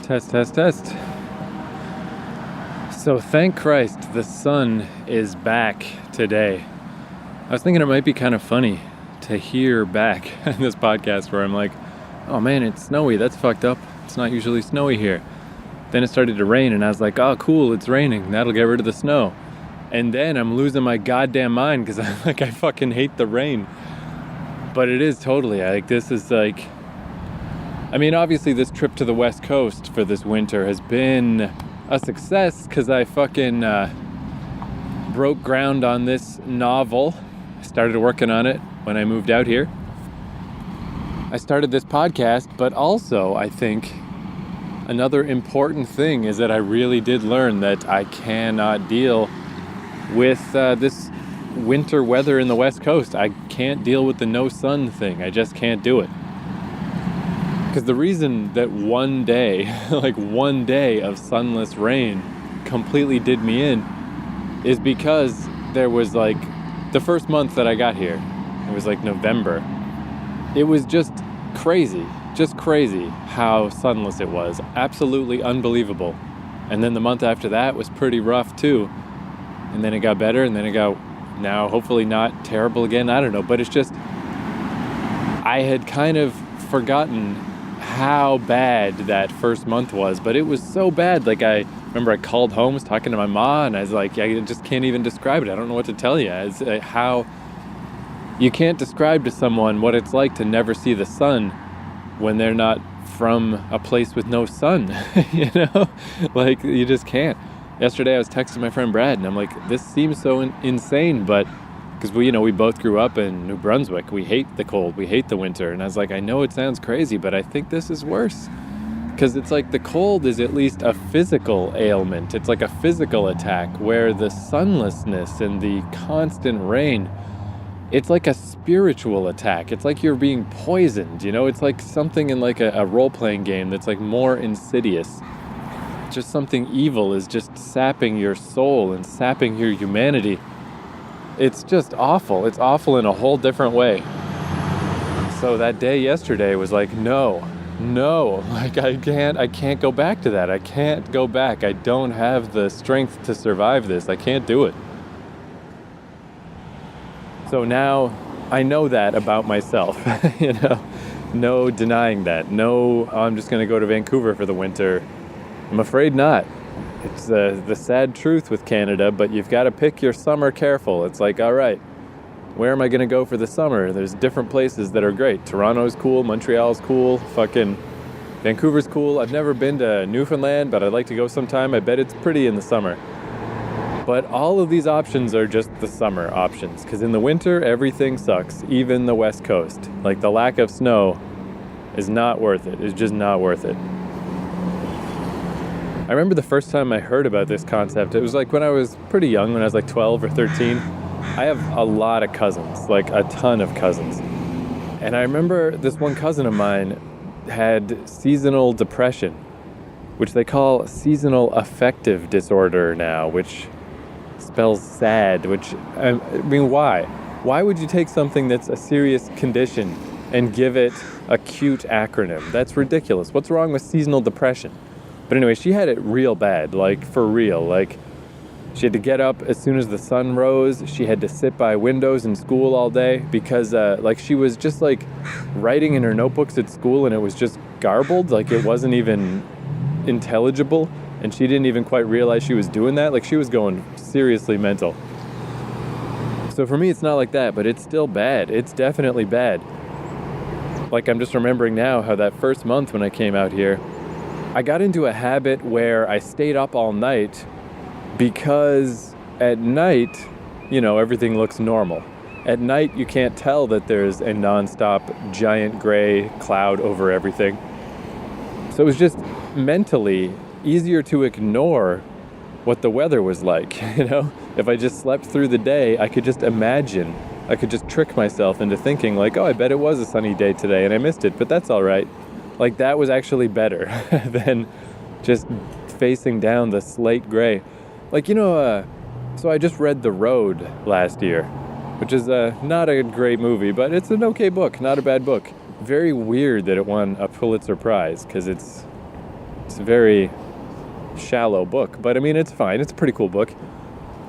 Test, test, test. So thank Christ the sun is back today. I was thinking it might be kind of funny to hear back in this podcast where I'm like, oh man, it's snowy. That's fucked up. It's not usually snowy here. Then it started to rain and I was like, oh cool, it's raining. That'll get rid of the snow. And then I'm losing my goddamn mind because I'm like, I fucking hate the rain. But it is totally, obviously this trip to the West Coast for this winter has been a success because I fucking broke ground on this novel. I started working on it when I moved out here. I started this podcast, but also I think another important thing is that I really did learn that I cannot deal with this winter weather in the West Coast. I can't deal with the no sun thing. I just can't do it. Because the reason that one day, one day of sunless rain completely did me in is because there was the first month that I got here, it was November. It was just crazy how sunless it was. Absolutely unbelievable. And then the month after that was pretty rough too. And then it got better, and then it got now hopefully not terrible again. I don't know, but it's just, I had kind of forgotten how bad that first month was, but it was so bad. I remember I called home, was talking to my ma, and I was like, I just can't even describe it. I don't know what to tell you. It's how you can't describe to someone what it's like to never see the sun when they're not from a place with no sun. You just can't. Yesterday I was texting my friend Brad and I'm like, this seems so insane, but because we both grew up in New Brunswick. We hate the cold, we hate the winter. And I was like, I know it sounds crazy, but I think this is worse. Because it's the cold is at least a physical ailment. It's like a physical attack, where the sunlessness and the constant rain, it's like a spiritual attack. It's like you're being poisoned, It's like something in a role-playing game that's more insidious. Just something evil is just sapping your soul and sapping your humanity. It's just awful. It's awful in a whole different way. So that day yesterday was no, I can't go back to that. I can't go back. I don't have the strength to survive this. I can't do it. So now I know that about myself, no denying that. No, I'm just going to go to Vancouver for the winter. I'm afraid not. It's the sad truth with Canada, but you've got to pick your summer careful. It's all right, where am I going to go for the summer? There's different places that are great. Toronto's cool, Montreal's cool, fucking Vancouver's cool. I've never been to Newfoundland, but I'd like to go sometime. I bet it's pretty in the summer. But all of these options are just the summer options, because in the winter, everything sucks, even the West Coast. The lack of snow is not worth it. It's just not worth it. I remember the first time I heard about this concept, it was when I was pretty young, when I was 12 or 13. I have a lot of cousins, a ton of cousins. And I remember this one cousin of mine had seasonal depression, which they call seasonal affective disorder now, which spells sad, why? Why would you take something that's a serious condition and give it a cute acronym? That's ridiculous. What's wrong with seasonal depression? But anyway, she had it real bad, for real. She had to get up as soon as the sun rose. She had to sit by windows in school all day because, she was just, writing in her notebooks at school and it was just garbled. It wasn't even intelligible. And she didn't even quite realize she was doing that. She was going seriously mental. So for me, it's not like that, but it's still bad. It's definitely bad. I'm just remembering now how that first month when I came out here, I got into a habit where I stayed up all night because at night, everything looks normal. At night, you can't tell that there's a nonstop giant gray cloud over everything. So it was just mentally easier to ignore what the weather was like, If I just slept through the day, I could just imagine. I could just trick myself into thinking I bet it was a sunny day today and I missed it, but that's all right. That was actually better than just facing down the slate gray. So I just read The Road last year, which is not a great movie, but it's an okay book, not a bad book. Very weird that it won a Pulitzer Prize, because it's It's a very shallow book, but I mean, it's fine. It's a pretty cool book.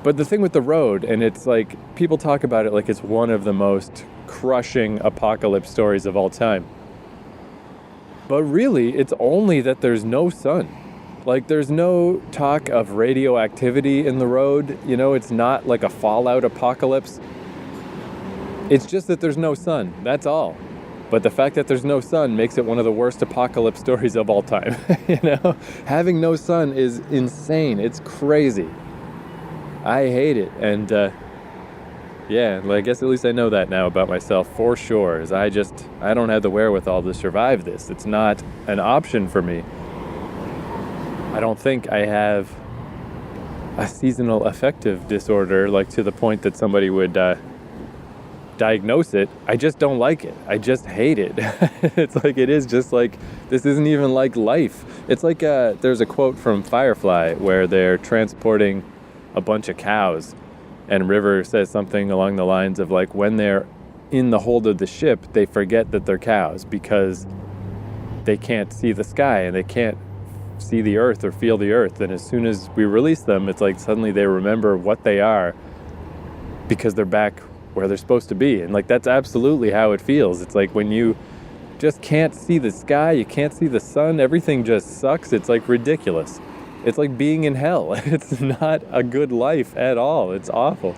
But the thing with The Road, and it's like, people talk about it like it's one of the most crushing apocalypse stories of all time. But really, it's only that there's no sun. Like, there's no talk of radioactivity in The Road. You know, it's not like a Fallout apocalypse. It's just that there's no sun. That's all. But the fact that there's no sun makes it one of the worst apocalypse stories of all time. You know, having no sun is insane. It's crazy. I hate it. And yeah, I guess at least I know that now about myself for sure. Is I don't have the wherewithal to survive this. It's not an option for me. I don't think I have a seasonal affective disorder, like to the point that somebody would diagnose it. I just don't like it. I just hate it. It's like, it is just like, this isn't even like life. It's like, there's a quote from Firefly where they're transporting a bunch of cows, and River says something along the lines of like, when they're in the hold of the ship, they forget that they're cows because they can't see the sky and they can't see the earth or feel the earth. And as soon as we release them, it's like suddenly they remember what they are because they're back where they're supposed to be. And like, that's absolutely how it feels. It's like when you just can't see the sky, you can't see the sun, everything just sucks. It's like ridiculous. It's like being in hell. It's not a good life at all. It's awful.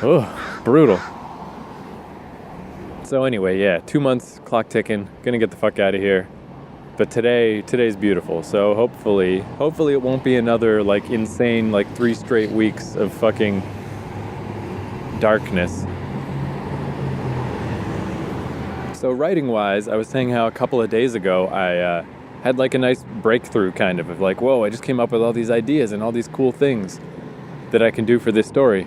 Oh, brutal. So anyway, yeah, 2 months, clock ticking, gonna get the fuck out of here. But today's beautiful. So hopefully it won't be another like insane, like 3 straight weeks of fucking darkness. So writing wise, I was saying how a couple of days ago, I had like a nice breakthrough kind of like, whoa, I just came up with all these ideas and all these cool things that I can do for this story.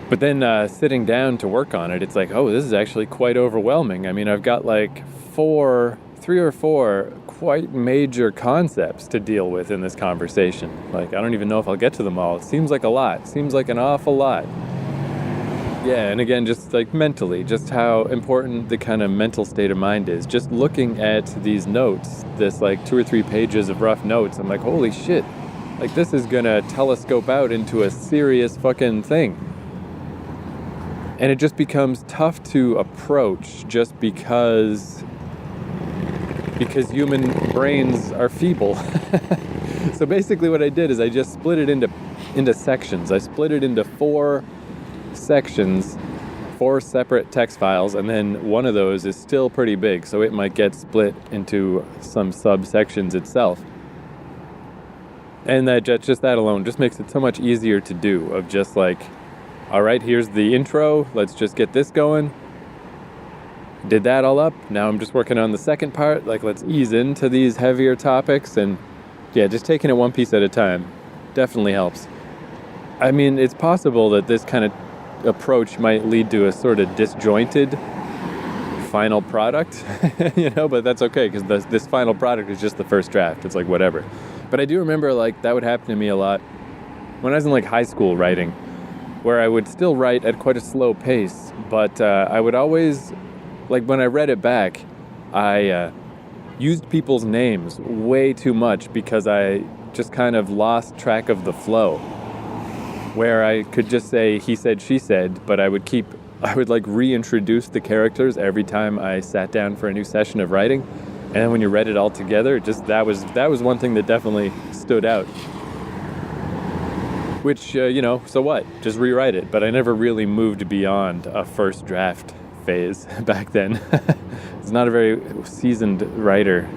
But then sitting down to work on it, it's like, oh, this is actually quite overwhelming. I mean, I've got like 3 or 4 quite major concepts to deal with in this conversation. Like, I don't even know if I'll get to them all. It seems like a lot. It seems like an awful lot. Yeah, and again, just like mentally, just how important the kind of mental state of mind is. Just looking at these notes, this like 2 or 3 pages of rough notes, I'm like, holy shit. Like, this is gonna telescope out into a serious fucking thing. And it just becomes tough to approach just because human brains are feeble. So basically what I did is I just split it into sections. I split it into 4 sections, 4 separate text files, and then one of those is still pretty big, so it might get split into some subsections itself. And that just that alone just makes it so much easier to do, of just like, all right, here's the intro, let's just get this going. Did that all up. Now I'm just working on the second part. Like, let's ease into these heavier topics. And yeah, just taking it one piece at a time definitely helps. I mean, it's possible that this kind of approach might lead to a sort of disjointed final product, you know, but that's okay because this final product is just the first draft. It's like, whatever. But I do remember like that would happen to me a lot when I was in like high school writing, where I would still write at quite a slow pace, but I would always, like when I read it back, I used people's names way too much because I just kind of lost track of the flow, where I could just say he said, she said, but I would like reintroduce the characters every time I sat down for a new session of writing. And then when you read it all together, that was one thing that definitely stood out. Which, you know, so what? Just rewrite it. But I never really moved beyond a first draft phase back then. It's not a very seasoned writer,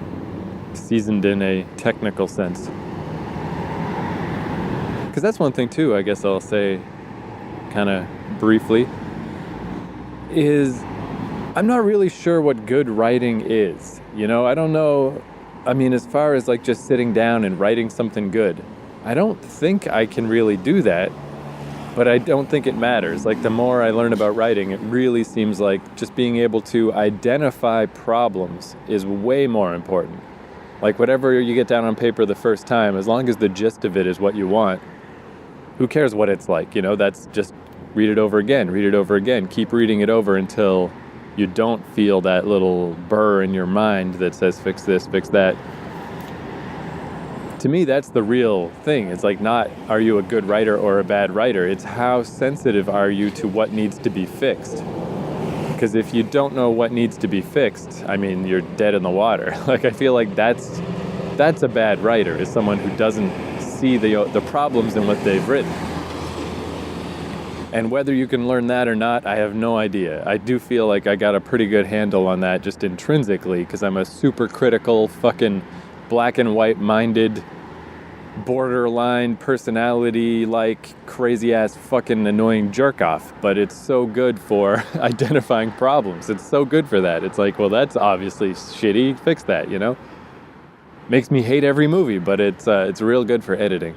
seasoned in a technical sense. Because that's one thing too, I guess I'll say kind of briefly, is I'm not really sure what good writing is. You know, I don't know. I mean, as far as like just sitting down and writing something good, I don't think I can really do that. But I don't think it matters. Like, the more I learn about writing, it really seems like just being able to identify problems is way more important. Like, whatever you get down on paper the first time, as long as the gist of it is what you want, who cares what it's like? You know, that's just read it over again, keep reading it over until you don't feel that little burr in your mind that says fix this, fix that. to me, that's the real thing. It's like, not are you a good writer or a bad writer. It's how sensitive are you to what needs to be fixed. Because if you don't know what needs to be fixed, I mean, you're dead in the water. Like, I feel like that's a bad writer, is someone who doesn't see the problems in what they've written. And whether you can learn that or not, I have no idea. I do feel like I got a pretty good handle on that just intrinsically, because I'm a super critical, fucking black and white minded, borderline personality, like crazy ass fucking annoying jerk off. But it's so good for identifying problems. It's so good for that. It's like, well, that's obviously shitty. Fix that, you know? Makes me hate every movie, but it's real good for editing.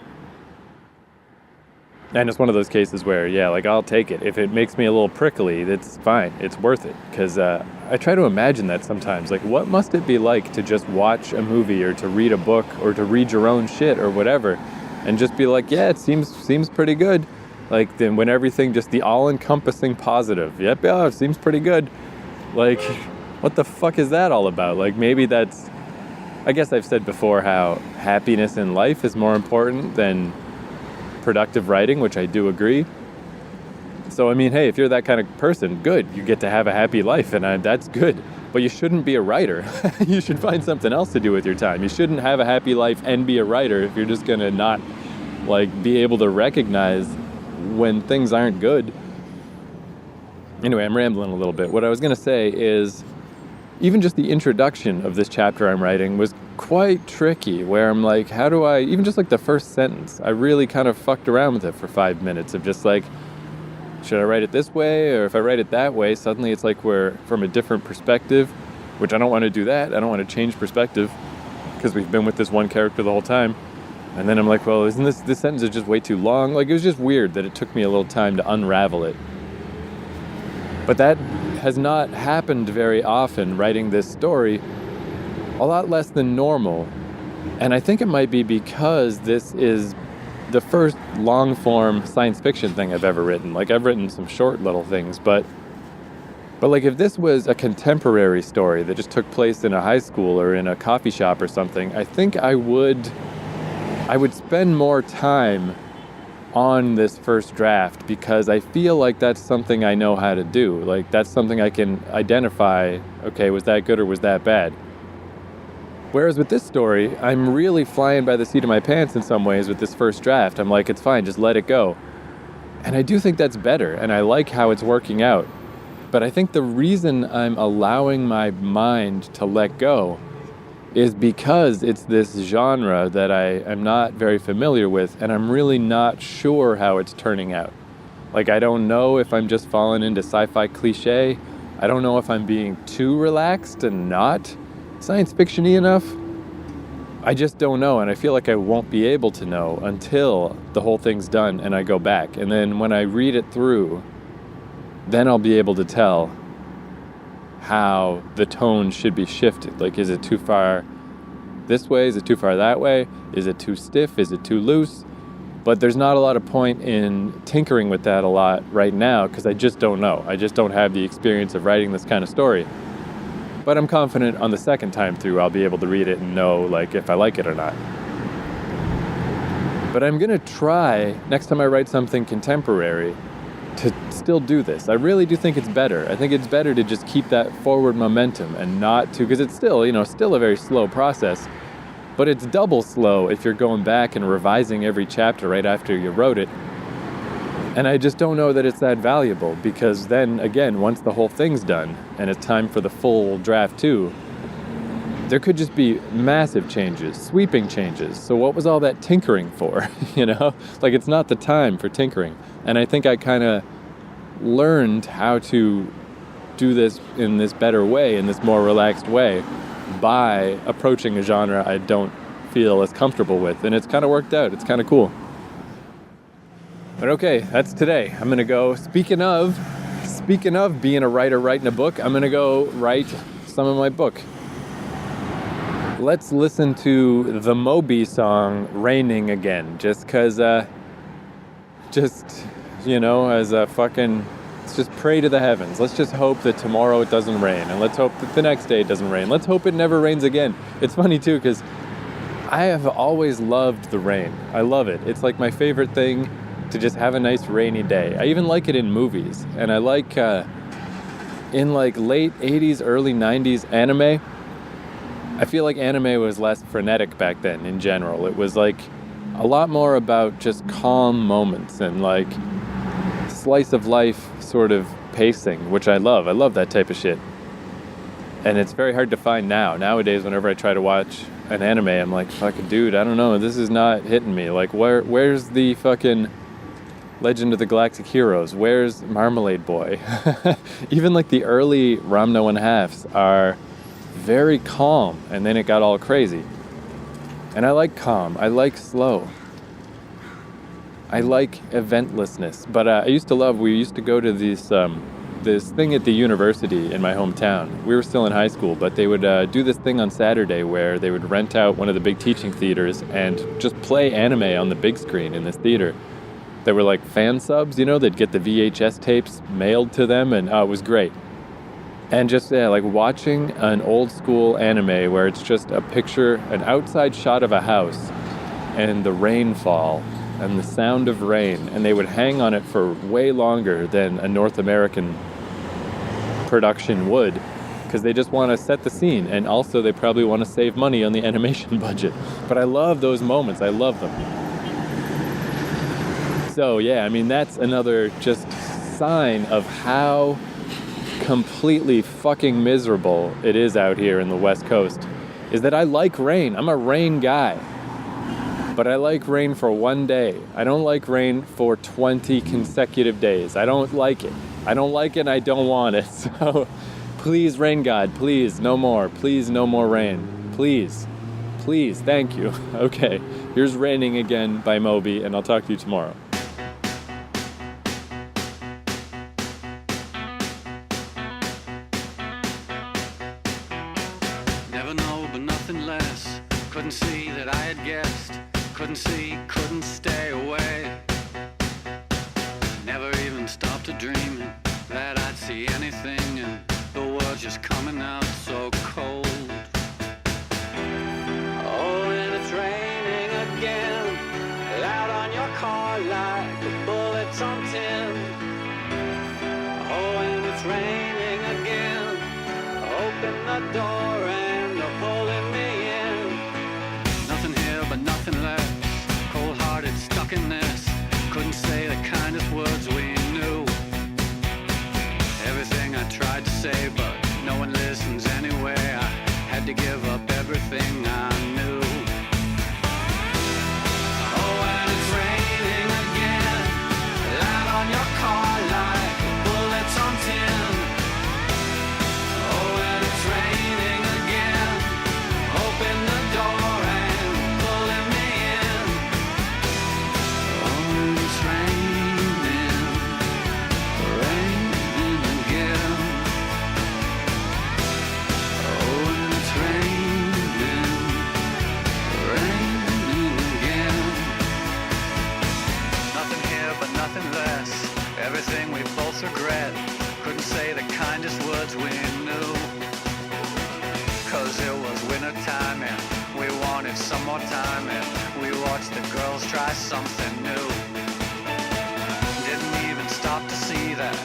And it's one of those cases where, yeah, like, I'll take it. If it makes me a little prickly, that's fine. It's worth it. Because I try to imagine that sometimes. Like, what must it be like to just watch a movie or to read a book or to read your own shit or whatever and just be like, yeah, it seems pretty good. Like, then when everything, just the all-encompassing positive. Yep, yeah, it seems pretty good. Like, what the fuck is that all about? Like, maybe that's... I guess I've said before how happiness in life is more important than productive writing, which I do agree. So, I mean, hey, if you're that kind of person, good. You get to have a happy life, and that's good. But you shouldn't be a writer. You should find something else to do with your time. You shouldn't have a happy life and be a writer if you're just going to not, like, be able to recognize when things aren't good. Anyway, I'm rambling a little bit. What I was going to say is, even just the introduction of this chapter I'm writing was quite tricky, where I'm like, how do I, even just like the first sentence, I really kind of fucked around with it for 5 minutes of just like, should I write it this way? Or if I write it that way, suddenly it's like we're from a different perspective, which I don't want to do that. I don't want to change perspective because we've been with this one character the whole time. And then I'm like, well, isn't this sentence is just way too long? Like, it was just weird that it took me a little time to unravel it. But that has not happened very often, writing this story. A lot less than normal. And I think it might be because this is the first long-form science fiction thing I've ever written. Like, I've written some short little things, but like, if this was a contemporary story that just took place in a high school or in a coffee shop or something, I think I would spend more time on this first draft, because I feel like that's something I know how to do. Like, that's something I can identify, okay, was that good or was that bad? Whereas with this story, I'm really flying by the seat of my pants in some ways with this first draft. I'm like, it's fine, just let it go. And I do think that's better, and I like how it's working out. But I think the reason I'm allowing my mind to let go is because it's this genre that I am not very familiar with, and I'm really not sure how it's turning out. Like, I don't know if I'm just falling into sci-fi cliche. I don't know if I'm being too relaxed and not science fiction-y enough. I just don't know, and I feel like I won't be able to know until the whole thing's done and I go back. And then when I read it through, then I'll be able to tell how the tone should be shifted. Like, is it too far this way? Is it too far that way? Is it too stiff? Is it too loose? But there's not a lot of point in tinkering with that a lot right now, because I just don't know. I just don't have the experience of writing this kind of story. But I'm confident on the second time through I'll be able to read it and know, like, if I like it or not. But I'm going to try, next time I write something contemporary, to still do this. I really do think it's better. I think it's better to just keep that forward momentum and not to, because it's still, still a very slow process, but it's double slow if you're going back and revising every chapter right after you wrote it. And I just don't know that it's that valuable, because then, again, once the whole thing's done and it's time for the full draft 2, there could just be massive changes, sweeping changes. So what was all that tinkering for, Like, it's not the time for tinkering. And I think I kind of learned how to do this in this better way, in this more relaxed way, by approaching a genre I don't feel as comfortable with. And it's kind of worked out. It's kind of cool. But okay, that's today. I'm going to go, speaking of being a writer writing a book, I'm going to go write some of my book. Let's listen to the Moby song, Raining Again, just because, as a fucking, let's just pray to the heavens. Let's just hope that tomorrow it doesn't rain, and let's hope that the next day it doesn't rain. Let's hope it never rains again. It's funny, too, because I have always loved the rain. I love it. It's like my favorite thing to just have a nice rainy day. I even like it in movies. And I like in like late 80s, early 90s anime. I feel like anime was less frenetic back then in general. It was like a lot more about just calm moments and like slice of life sort of pacing, which I love. I love that type of shit. And it's very hard to find now. Nowadays, whenever I try to watch an anime, I'm like, fucking dude, I don't know. This is not hitting me. Like, where's the fucking Legend of the Galactic Heroes? Where's Marmalade Boy? Even like the early Ram No 1/2s are very calm, and then it got all crazy. And I like calm. I like slow. I like eventlessness. But we used to go to this thing at the university in my hometown. We were still in high school, but they would do this thing on Saturday where they would rent out one of the big teaching theaters and just play anime on the big screen in this theater. There were like fan subs, they'd get the VHS tapes mailed to them, and it was great. And just, like watching an old school anime where it's just a picture, an outside shot of a house, and the rainfall, and the sound of rain, and they would hang on it for way longer than a North American production would, because they just want to set the scene, and also they probably want to save money on the animation budget. But I love those moments. I love them. So yeah, I mean, that's another just sign of how completely fucking miserable it is out here in the West Coast, is that I like rain. I'm a rain guy. But I like rain for one day. I don't like rain for 20 consecutive days. I don't like it. I don't like it and I don't want it. So please, rain god, please, no more. Please, no more rain. Please. Please, thank you. Okay, here's Raining Again by Moby, and I'll talk to you tomorrow. Never know, but nothing less. Couldn't see that I had guessed. Couldn't see, couldn't stay away. Never even stopped to dreaming that I'd see anything, and the world's just coming out so cold. Oh, and it's raining again, loud on your car like the bullets on tin. Oh, and it's raining again, open the door and they're pulling me in. Nothing here but nothing left. Cold-hearted, stuck in this. Couldn't say the kindest words we knew. Everything I tried to say, but no one listens anyway. I had to give up everything I knew. Oh, and it's raining again, loud on your car like bullets on tin. Oh, and it's raining again, open the door. Everything we both regret. Couldn't say the kindest words we knew. Cause it was winter time and we wanted some more time, and we watched the girls try something new. Didn't even stop to see that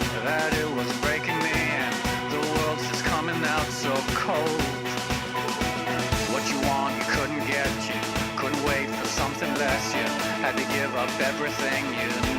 it was breaking me, and the world's just coming out so cold. What you want you couldn't get, you couldn't wait for something less, you had to give up everything you knew.